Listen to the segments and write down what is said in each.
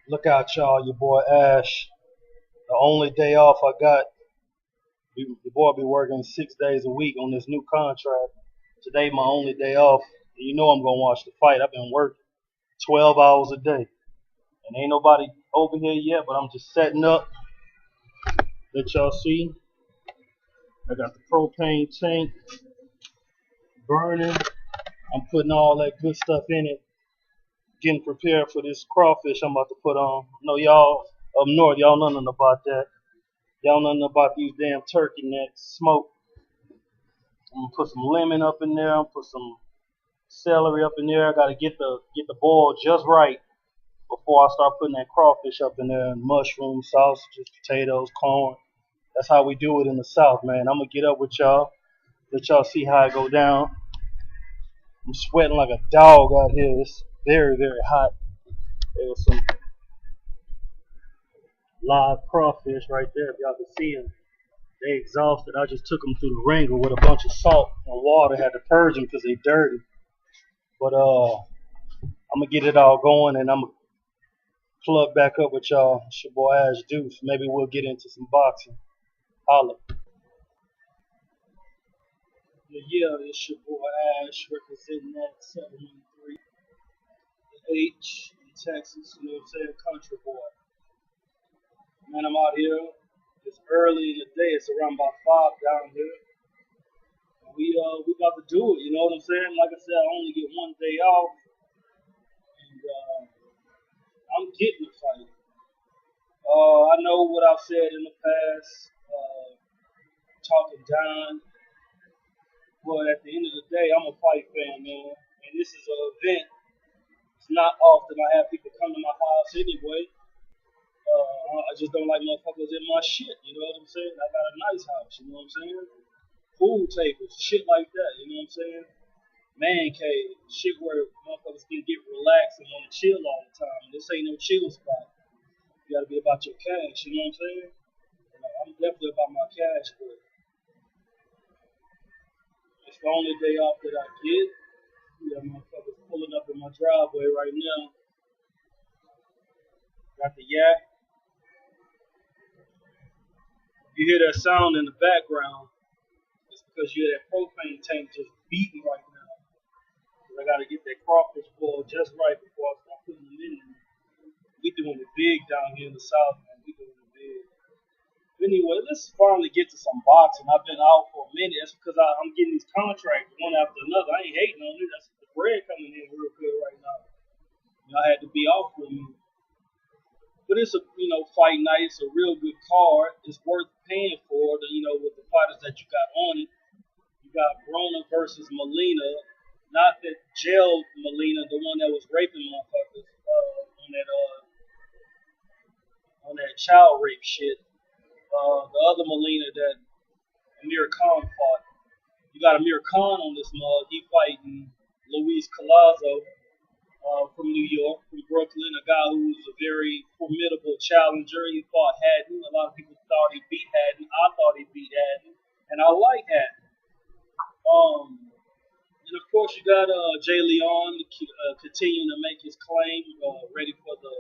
Look out, y'all. Your boy Ash. The only day off I got. Your boy be working 6 days a week on this new contract. Today my only day off. And you know I'm gonna watch the fight. I've been working 12 hours a day, and ain't nobody over here yet. But I'm just setting up. Let y'all see. I got the propane tank burning. I'm putting all that good stuff in it. Getting prepared for this crawfish I'm about to put on. I know y'all up north, y'all know nothing about that. Y'all know nothing about these damn turkey necks. Smoke. I'm gonna put some lemon up in there. I'm gonna put some celery up in there. I gotta get the boil just right before I start putting that crawfish up in there. And mushrooms, sausages, potatoes, corn. That's how we do it in the South, man. I'm gonna get up with y'all. Let y'all see how it go down. I'm sweating like a dog out here. It's very, very hot. There was some live crawfish right there. If y'all can see them, they exhausted. I just took them through the ringer with a bunch of salt and water. Had to purge them because they dirty. But I'm gonna get it all going, and I'm gonna plug back up with y'all. It's your boy Ash Deuce. Maybe we'll get into some boxing. Holla. Yeah, it's your boy Ash representing that 713 H in Texas. You know what I'm saying? Country boy. Man, I'm out here. It's early in the day. It's around about 5 down here. We about to do it. You know what I'm saying? Like I said, I only get one day off, and I'm getting the fight. I know what I've said in the past, talking down, but at the end of the day, I'm a fight fan, man. And this is an event. It's not often I have people come to my house anyway. I just don't like motherfuckers in my shit. You know what I'm saying? I got a nice house. You know what I'm saying? Pool tables, shit like that. You know what I'm saying? Man cave, shit where motherfuckers can get relaxed and want to chill all the time. This ain't no chill spot. You gotta be about your cash. You know what I'm saying? I'm definitely about my cash, but it's the only day off that I get. You got motherfuckers pulling up in my driveway right now. Got the yak. You hear that sound in the background, it's because you hear that propane tank just beating right now. I gotta get that crawfish boiled just right before I start putting them in there. We doing it big down here in the South, man. We doing it big. But anyway, let's finally get to some boxing. I've been out for a minute. That's because I'm getting these contracts one after another. I ain't hating on it. That's the bread coming in real good right now. I had to be off for a minute. But it's a fight night. It's a real good card. It's worth paying for. With the fighters that you got on it. You got Brona versus Molina, not that jailed Molina, the one that was raping motherfuckers on that child rape shit. The other Molina that Amir Khan fought. You got Amir Khan on this mug. He fighting Luis Collazo from New York, from Brooklyn, a guy who's a very formidable challenger. He fought Haddon. A lot of people thought he beat Haddon. I thought he beat Haddon, and I like Haddon. And of course, you got Jay Leon continuing to make his claim, ready for the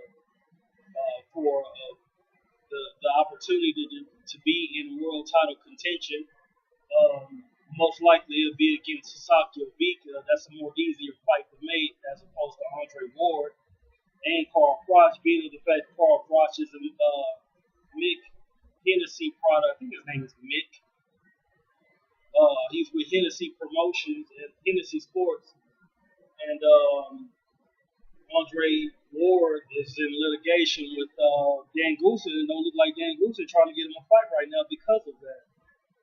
opportunity to be in world title contention. Most likely it'll be against Sasaki Obika. That's a more easier fight to make as opposed to Andre Ward and Carl Froch, being the fact that Carl Froch is a Mick Hennessy product. I think his name is Mick. He's with Hennessy Promotions and Hennessy Sports. And Andre Ward is in litigation with Dan Goosen, and don't look like Dan Goosen trying to get him a fight right now because of that.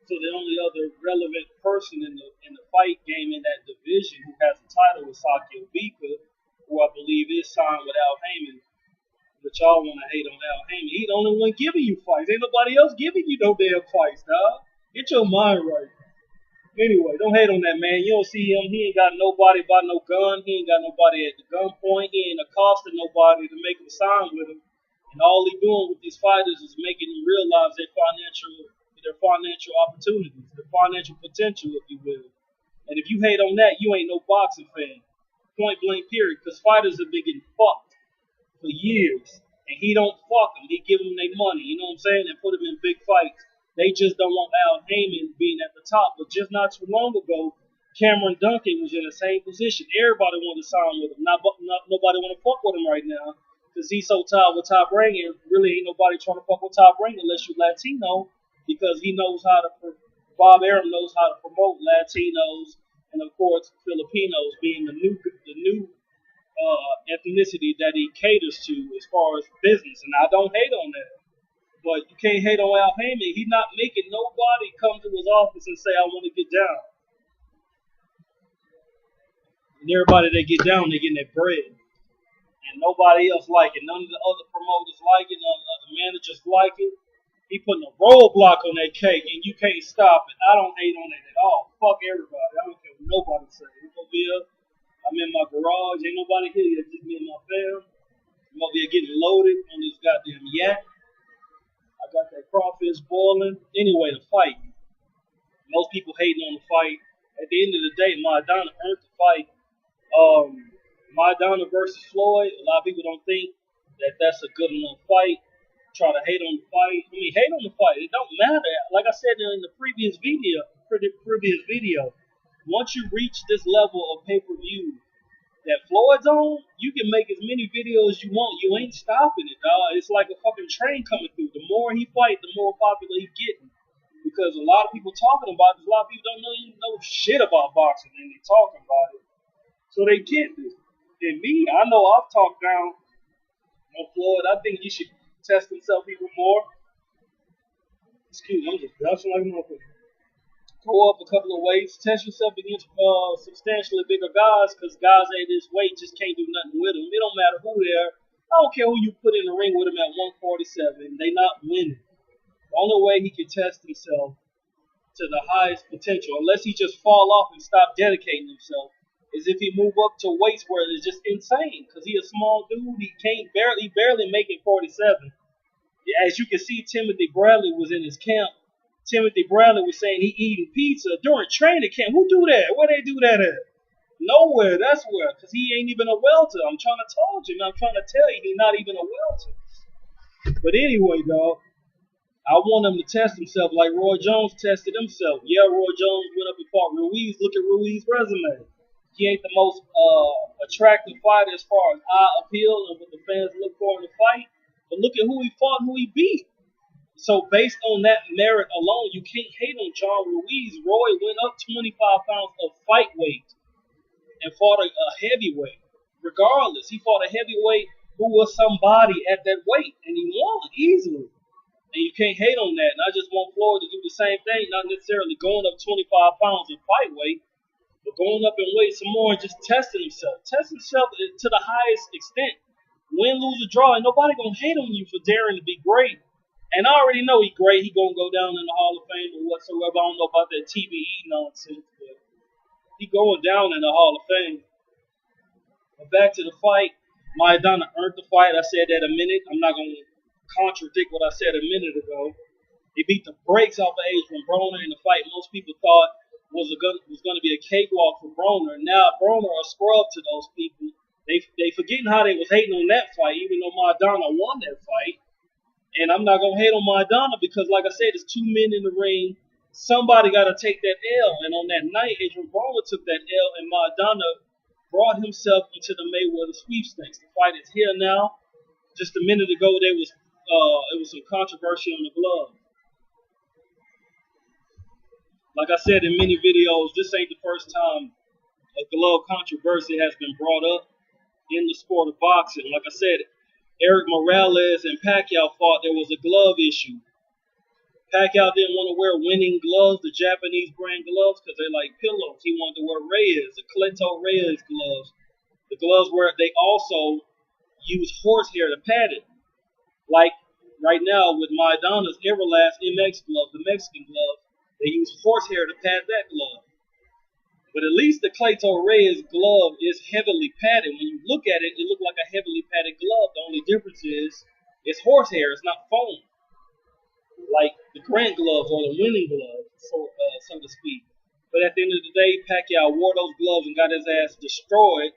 So the only other relevant person in the fight game in that division who has a title is Sasaki Obika, who I believe is signed with Al Haymon. But y'all want to hate on Al Haymon. He the only one giving you fights. Ain't nobody else giving you no damn fights, dog. Get your mind right. Anyway, don't hate on that man. You don't see him. He ain't got nobody by no gun. He ain't got nobody at the gunpoint. He ain't accosting nobody to make him sign with him. And all he doing with these fighters is making them realize their financial opportunities, their financial potential, if you will. And if you hate on that, you ain't no boxing fan. Point blank period. Because fighters have been getting fucked for years. and he don't fuck them. He give them their money, you know what I'm saying, and put them in big fights. They just don't want Al Haymon being at the top. But just not too long ago, Cameron Duncan was in the same position. Everybody wanted to sign with him. Nobody want to fuck with him right now because he's so tied with Top Rank, and really ain't nobody trying to fuck with Top Rank unless you're Latino, because he knows how to. Bob Arum knows how to promote Latinos and of course Filipinos being the new ethnicity that he caters to as far as business, and I don't hate on that. But you can't hate on Al Haymon. He's not making nobody come to his office and say, I want to get down. And everybody that get down, they getting their bread. And nobody else like it. None of the other promoters like it. None of the other managers like it. He putting a roadblock on that cake, and you can't stop it. I don't hate on it at all. Fuck everybody. I don't care what nobody say. I'm in my garage. Ain't nobody here. It's just me and my fam. I'm over here getting loaded on this goddamn yak. I got that crawfish boiling. Anyway, the fight. Most people hating on the fight. At the end of the day, Maidana earned the fight. Maidana versus Floyd. A lot of people don't think that that's a good enough fight. Try to hate on the fight. I mean, hate on the fight. It don't matter. Like I said in the previous video, once you reach this level of pay-per-view that Floyd's on, you can make as many videos as you want. You ain't stopping it, dog. It's like a fucking train coming through. The more he fight, the more popular he's getting. Because a lot of people talking about it. A lot of people don't know shit about boxing, and they talking about it. So they get this. And me, I know I've talked down on Floyd. I think he should test himself even more. Excuse me, I'm just bouncing like a motherfucker. Go up a couple of weights, test yourself against substantially bigger guys, because guys at this weight just can't do nothing with them. It don't matter who they are. I don't care who you put in the ring with them at 147. They not winning. The only way he can test himself to the highest potential, unless he just fall off and stop dedicating himself, is if he move up to weights where it's just insane. Because he a small dude, he barely making 47. As you can see, Timothy Bradley was in his camp. Timothy Bradley was saying he eating pizza during training camp. Who do that? Where they do that at? Nowhere. That's where. Because he ain't even a welter. I'm trying to tell you. I'm trying to tell you he's not even a welter. But anyway, dog, I want him to test himself like Roy Jones tested himself. Yeah, Roy Jones went up and fought Ruiz. Look at Ruiz's resume. He ain't the most attractive fighter as far as eye appeal and what the fans look for in the fight. But look at who he fought and who he beat. So based on that merit alone, you can't hate on John Ruiz. Roy went up 25 pounds of fight weight and fought a heavyweight. Regardless, he fought a heavyweight who was somebody at that weight, and he won easily. And you can't hate on that. And I just want Floyd to do the same thing, not necessarily going up 25 pounds in fight weight, but going up in weight some more and just testing himself. Test himself to the highest extent. Win, lose, or draw. And nobody going to hate on you for daring to be great. And I already know he's great. He's going to go down in the Hall of Fame or whatsoever. I don't know about that TBE nonsense, but he's going down in the Hall of Fame. But back to the fight. Maidana earned the fight. I said that a minute. I'm not going to contradict what I said a minute ago. He beat the brakes off of Adrian Broner in the fight most people thought was going to be a cakewalk for Broner. Now, Broner a scrub to those people. They forgetting how they was hating on that fight, even though Maidana won that fight. And I'm not going to hate on Maidana because, like I said, there's two men in the ring. Somebody got to take that L. And on that night, Adrian Broner took that L, and Maidana brought himself into the Mayweather sweepstakes. The fight is here now. Just a minute ago, it was some controversy on the glove. Like I said in many videos, this ain't the first time a glove controversy has been brought up in the sport of boxing. Like I said, Eric Morales and Pacquiao fought. There was a glove issue. Pacquiao didn't want to wear winning gloves, the Japanese brand gloves, because they like pillows. He wanted to wear Reyes, the Cleto Reyes gloves. The gloves where they also use horsehair to pad it. Like right now with Maidana's Everlast MX glove, the Mexican glove, they use horsehair to pad that glove. But at least the Cleto Reyes glove is heavily padded. When you look at it, it looks like a heavily padded glove. The only difference is it's horsehair. It's not foam. Like the Grant gloves or the winning gloves, so to speak. But at the end of the day, Pacquiao wore those gloves and got his ass destroyed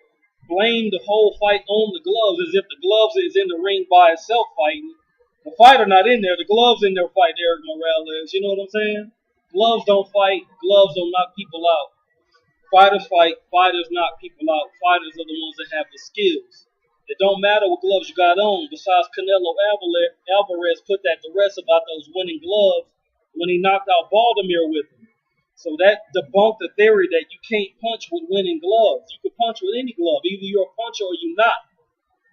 blame the whole fight on the gloves as if the gloves is in the ring by itself fighting. The fighter not in there. The gloves in there fighting Eric Morales. You know what I'm saying? Gloves don't fight. Gloves don't knock people out. Fighters fight. Fighters knock people out. Fighters are the ones that have the skills. It don't matter what gloves you got on. Besides, Canelo Alvarez put that to rest about those winning gloves when he knocked out Baltimore with them. So that debunked the theory that you can't punch with winning gloves. You can punch with any glove. Either you're a puncher or you're not.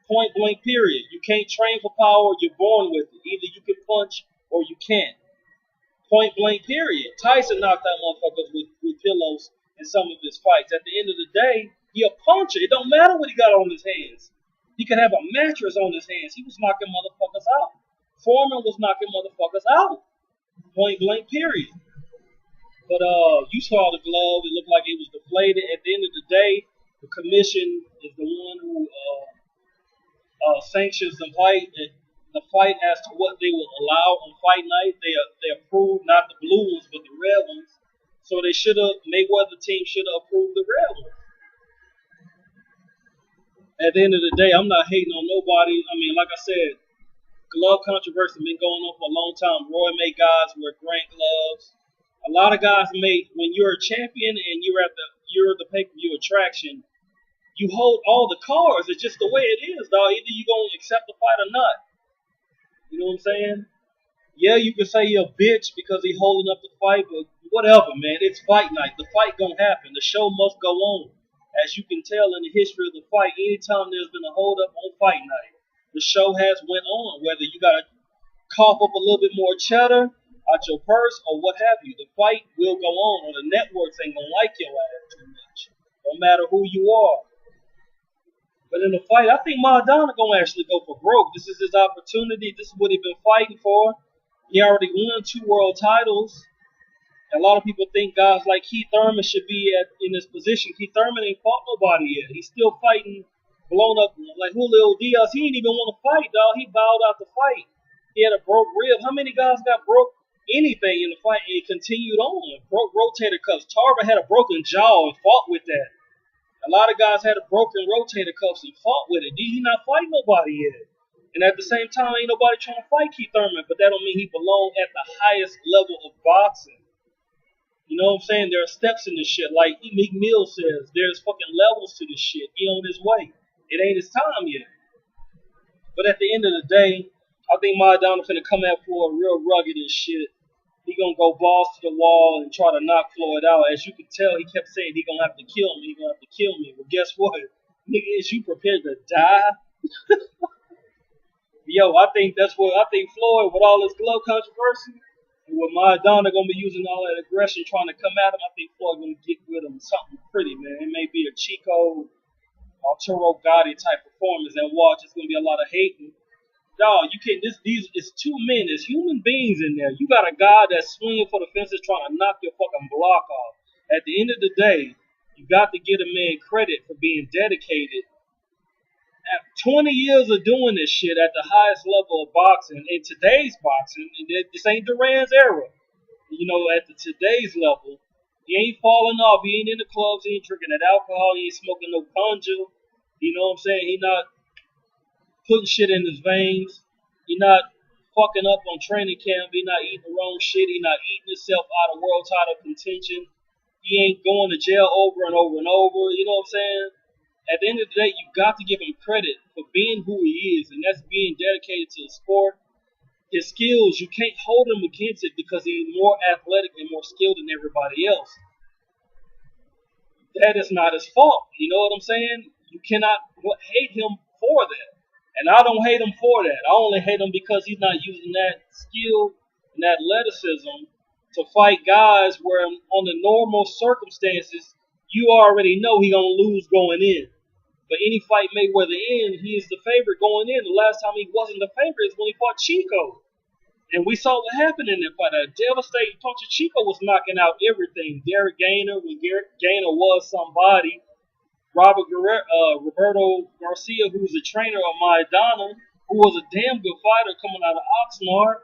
Point blank, period. You can't train for power, you're born with it. Either you can punch or you can't. Point blank, period. Tyson knocked out motherfuckers with pillows in some of his fights. At the end of the day, he a puncher. It don't matter what he got on his hands. He could have a mattress on his hands. He was knocking motherfuckers out. Foreman was knocking motherfuckers out. Point blank, period. But you saw the glove. It looked like it was deflated. At the end of the day, the commission is the one who sanctions the fight as to what they will allow on fight night. They approved not the blue ones but the red ones. So they Mayweather team should have approved the red ones. At the end of the day, I'm not hating on nobody. I mean, like I said, glove controversy been going on for a long time. Roy made guys wear grant gloves. A lot of guys when you're a champion and you're the pay-per-view attraction, you hold all the cards. It's just the way it is, dog. Either you gonna accept the fight or not. You know what I'm saying? Yeah, you can say you're a bitch because he holding up the fight, but whatever, man. It's fight night. The fight gonna happen. The show must go on. As you can tell in the history of the fight, anytime there's been a hold up on fight night, the show has went on. Whether you gotta cough up a little bit more cheddar out your purse or what have you, the fight will go on, or the networks ain't gonna like your ass too much. No matter who you are. But in the fight, I think Maidana gonna actually go for broke. This is his opportunity. This is what he's been fighting for. He already won 2 world titles. A lot of people think guys like Keith Thurman should be in this position. Keith Thurman ain't fought nobody yet. He's still fighting blown up like Julio Diaz. He didn't even want to fight, dog. He bowed out the fight. He had a broke rib. How many guys got broke anything in the fight and he continued on? Broke rotator cuffs. Tarver had a broken jaw and fought with that. A lot of guys had a broken rotator cuffs and fought with it. He not fighting nobody yet. And at the same time, ain't nobody trying to fight Keith Thurman, but that don't mean he belong at the highest level of boxing. You know what I'm saying? There are steps in this shit. Like Meek Mill says, there's fucking levels to this shit. He on his way. It ain't his time yet. But at the end of the day, I think Maidana finna come out for a real rugged and shit. He gonna go balls to the wall and try to knock Floyd out. As you can tell, he kept saying he gonna have to kill me. He gonna have to kill me. Well, guess what? Nigga, is you prepared to die? Yo, I think Floyd, with all his glove controversy, and with Maidana gonna be using all that aggression trying to come at him, I think Floyd gonna get with him something pretty, man. It may be a Chico, Arturo Gotti type performance, and watch, it's gonna be a lot of hating. Dog, you can't. It's 2 men. There's human beings in there. You got a guy that's swinging for the fences, trying to knock your fucking block off. At the end of the day, you got to give a man credit for being dedicated. At 20 years of doing this shit at the highest level of boxing, in today's boxing, this ain't Duran's era. You know, at today's level, he ain't falling off. He ain't in the clubs. He ain't drinking that alcohol. He ain't smoking no ganja. You know what I'm saying? He not putting shit in his veins. He not fucking up on training camp. He not eating the wrong shit. He not eating himself out of world title contention. He ain't going to jail over and over and over. You know what I'm saying? At the end of the day, you got to give him credit for being who he is, and that's being dedicated to the sport. His skills, you can't hold him against it because he's more athletic and more skilled than everybody else. That is not his fault. You know what I'm saying? You cannot hate him for that. And I don't hate him for that. I only hate him because he's not using that skill and that athleticism to fight guys where on the normal circumstances, you already know he's going to lose going in. But any fight Mayweather in, he is the favorite going in. The last time he wasn't the favorite is when he fought Chico. And we saw what happened in that fight. A devastating punch of Chico was knocking out everything. Derek Gainer, when Gainer was somebody. Roberto Garcia, who's the trainer of Maidana, who was a damn good fighter coming out of Oxnard.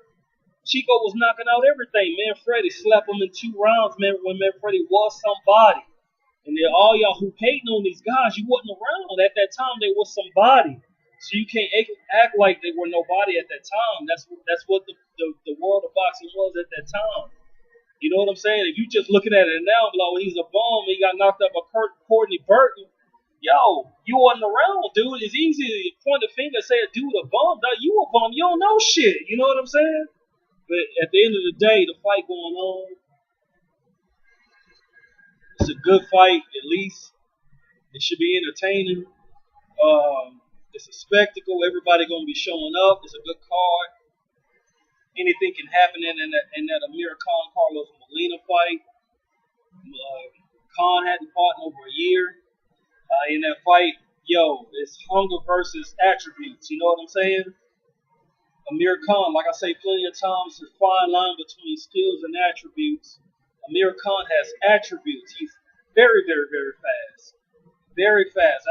Chico was knocking out everything. Man, Freddie slapped him in 2 rounds, man, when Man Freddie was somebody. And then all y'all who hating on these guys, you wasn't around at that time. They was somebody, so you can't act like they were nobody at that time. That's what the world of boxing was at that time. You know what I'm saying? If you just looking at it now, like, he's a bum. He got knocked up by Courtney Burton. Yo, you wasn't around, dude. It's easy to point a finger and say a dude a bum. Dog, you a bum. You don't know shit. You know what I'm saying? But at the end of the day, the fight going on, it's a good fight, at least. It should be entertaining. It's a spectacle. Everybody gonna be showing up. It's a good card. Anything can happen in that Amir Khan Carlos Molina fight. Khan hadn't fought in over a year. In that fight, it's hunger versus attributes. You know what I'm saying? Amir Khan, like I say plenty of times, there's a fine line between skills and attributes. Amir Khan has attributes. He's very, very, very fast. Very fast.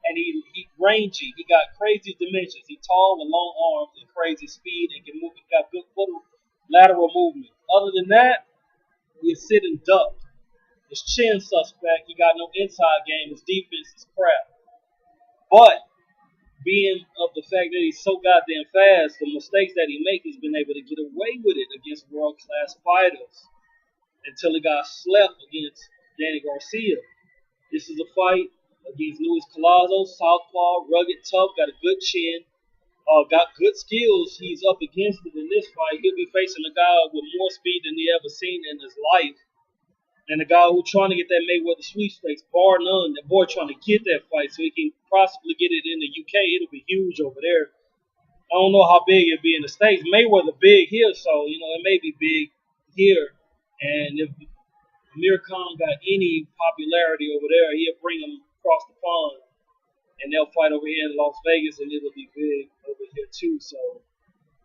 And he rangy. He got crazy dimensions. He's tall with long arms and crazy speed and can move. He got good lateral movement. Other than that, he's sitting duck. His chin suspect. He got no inside game. His defense is crap. But being of the fact that he's so goddamn fast, the mistakes that he makes, he's been able to get away with it against world-class fighters until he got slept against Danny Garcia. This is a fight against Luis Collazo, southpaw, rugged, tough, got a good chin, got good skills. He's up against it in this fight. He'll be facing a guy with more speed than he ever seen in his life. And the guy who's trying to get that Mayweather sweepstakes, bar none. That boy trying to get that fight so he can possibly get it in the UK. It'll be huge over there. I don't know how big it'll be in the States. Mayweather big here, so, it may be big here. And if Amir Khan got any popularity over there, he'll bring him across the pond. And they'll fight over here in Las Vegas, and it'll be big over here, too. So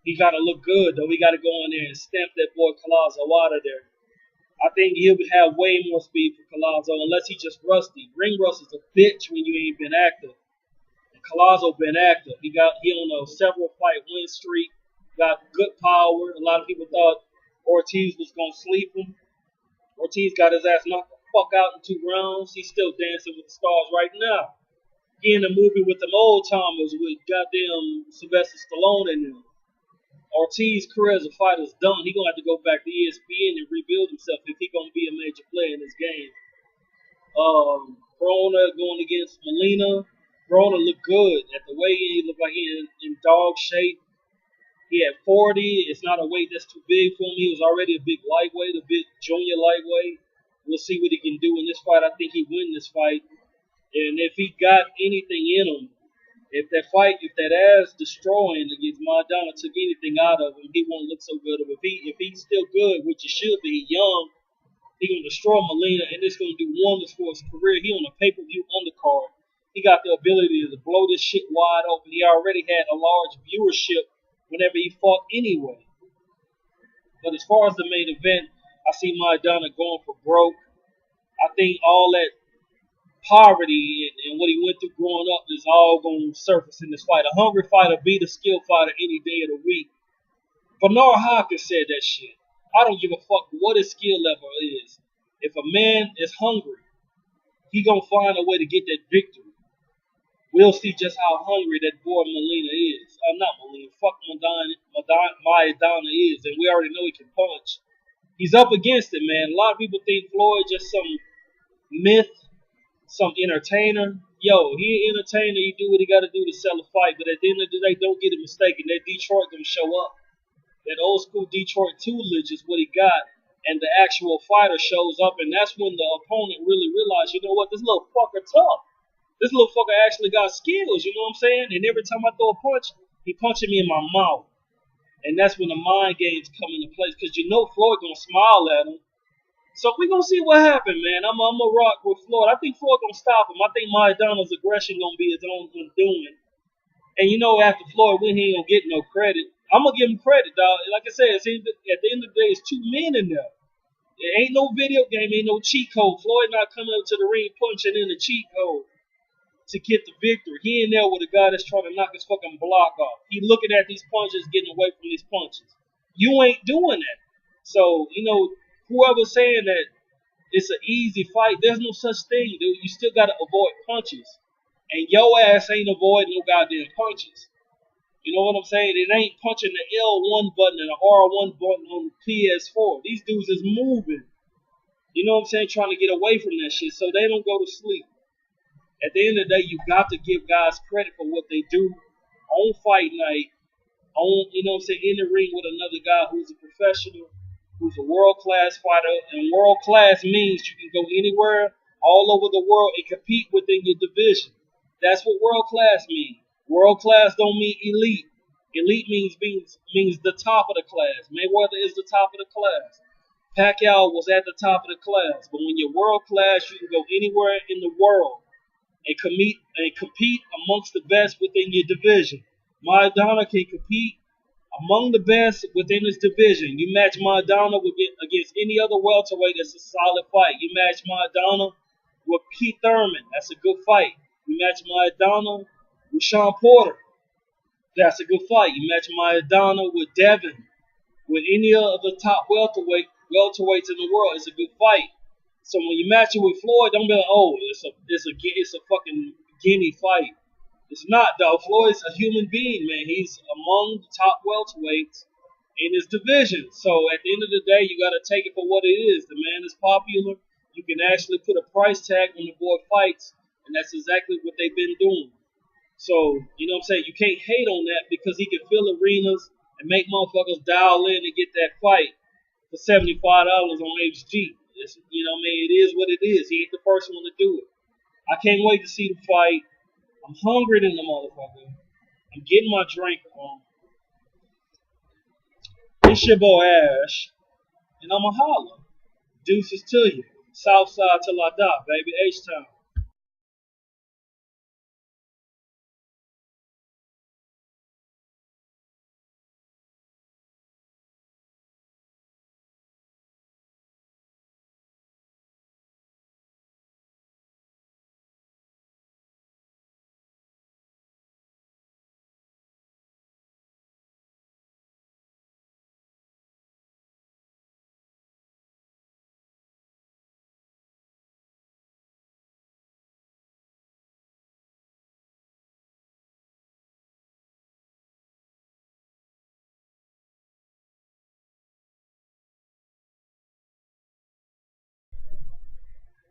he got to look good, though. He got to go in there and stamp that boy Collazo out of there. I think he'll have way more speed for Collazo unless he's just rusty. Ring rust is a bitch when you ain't been active. And Collazo been active. He on a several fight win streak. Got good power. A lot of people thought Ortiz was gonna sleep him. Ortiz got his ass knocked the fuck out in 2 rounds. He's still dancing with the stars right now. He in a movie with them old timers with goddamn Sylvester Stallone in them. Ortiz's career as a fighter is done. He's going to have to go back to ESPN and rebuild himself if he's going to be a major player in this game. Broner going against Molina. Broner looked good. At the weigh-in, he looked like he in dog shape. He had 40. It's not a weight that's too big for him. He was already a big lightweight, a big junior lightweight. We'll see what he can do in this fight. I think he win this fight. And if he got anything in him, if that ass destroying against Maidana took anything out of him, he won't look so good. If he's still good, which he should be, young, he gonna destroy Molina, and it's gonna do wonders for his career. He on a pay-per-view undercard. He got the ability to blow this shit wide open. He already had a large viewership whenever he fought anyway. But as far as the main event, I see Maidana going for broke. I think all that poverty and what he went through growing up is all going to surface in this fight. A hungry fighter beat a skilled fighter any day of the week. Bernard Hopkins said that shit. I don't give a fuck what his skill level is. If a man is hungry, he going to find a way to get that victory. We'll see just how hungry that boy Molina is. Not Molina. Fuck Maidana is. And we already know he can punch. He's up against it, man. A lot of people think Floyd just some myth, some entertainer. Yo, he an entertainer. He do what he got to do to sell a fight. But at the end of the day, don't get it mistaken. That Detroit going to show up. That old school Detroit Tutelage is what he got. And the actual fighter shows up. And that's when the opponent really realized, you know what, this little fucker tough. This little fucker actually got skills, you know what I'm saying? And every time I throw a punch, he punching me in my mouth. And that's when the mind games come into place. Because you know Floyd going to smile at him. So we're going to see what happens, man. I'm going to rock with Floyd. I think Floyd going to stop him. I think Maidana's aggression going to be his own undoing. And you know, after Floyd win, he ain't going to get no credit. I'm going to give him credit, dog. Like I said, at the end of the day, it's 2 men in there. There ain't no video game, ain't no cheat code. Floyd not coming up to the ring punching in the cheat code to get the victory. He in there with a guy that's trying to knock his fucking block off. He looking at these punches, getting away from these punches. You ain't doing that. So, you know, whoever's saying that it's an easy fight. There's no such thing, dude. You still gotta avoid punches, and your ass ain't avoiding no goddamn punches. You know what I'm saying? It ain't punching the L1 button and the R1 button on the PS4. These dudes is moving. You know what I'm saying? Trying to get away from that shit so they don't go to sleep. At the end of the day, you got to give guys credit for what they do on fight night, on, you know what I'm saying, in the ring with another guy who's a professional, who's a world-class fighter. And world-class means you can go anywhere, all over the world, and compete within your division. That's what world-class means. World-class don't mean elite. Elite means the top of the class. Mayweather is the top of the class. Pacquiao was at the top of the class. But when you're world-class, you can go anywhere in the world and compete amongst the best within your division. Maidana can compete among the best within his division. You match Maidana against any other welterweight, that's a solid fight. You match Maidana with Keith Thurman, that's a good fight. You match Maidana with Sean Porter, that's a good fight. You match Maidana with Devin, with any of the top welterweights in the world, it's a good fight. So when you match it with Floyd, don't be like, oh, it's a fucking guinea fight. It's not, though. Floyd's a human being, man. He's among the top welterweights in his division. So at the end of the day, you got to take it for what it is. The man is popular. You can actually put a price tag when the boy fights, and that's exactly what they've been doing. So, you know what I'm saying? You can't hate on that because he can fill arenas and make motherfuckers dial in and get that fight for $75 on HG. You know what I mean? It is what it is. He ain't the first one to do it. I can't wait to see the fight. I'm hungry than the motherfucker. I'm getting my drink on. It's your boy Ash, and I'm a holler. Deuces to you. Southside till I die, baby. H-Town.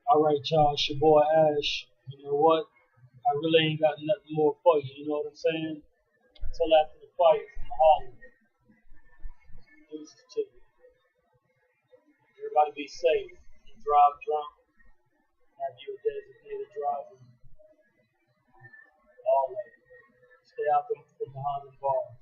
All right, y'all. It's your boy Ash. You know what? I really ain't got nothing more for you. You know what I'm saying? Until after the fight, I'm hollering. Deuces to you. Everybody be safe. And drive drunk. Have you a designated driver. All that. Stay out from behind the bars.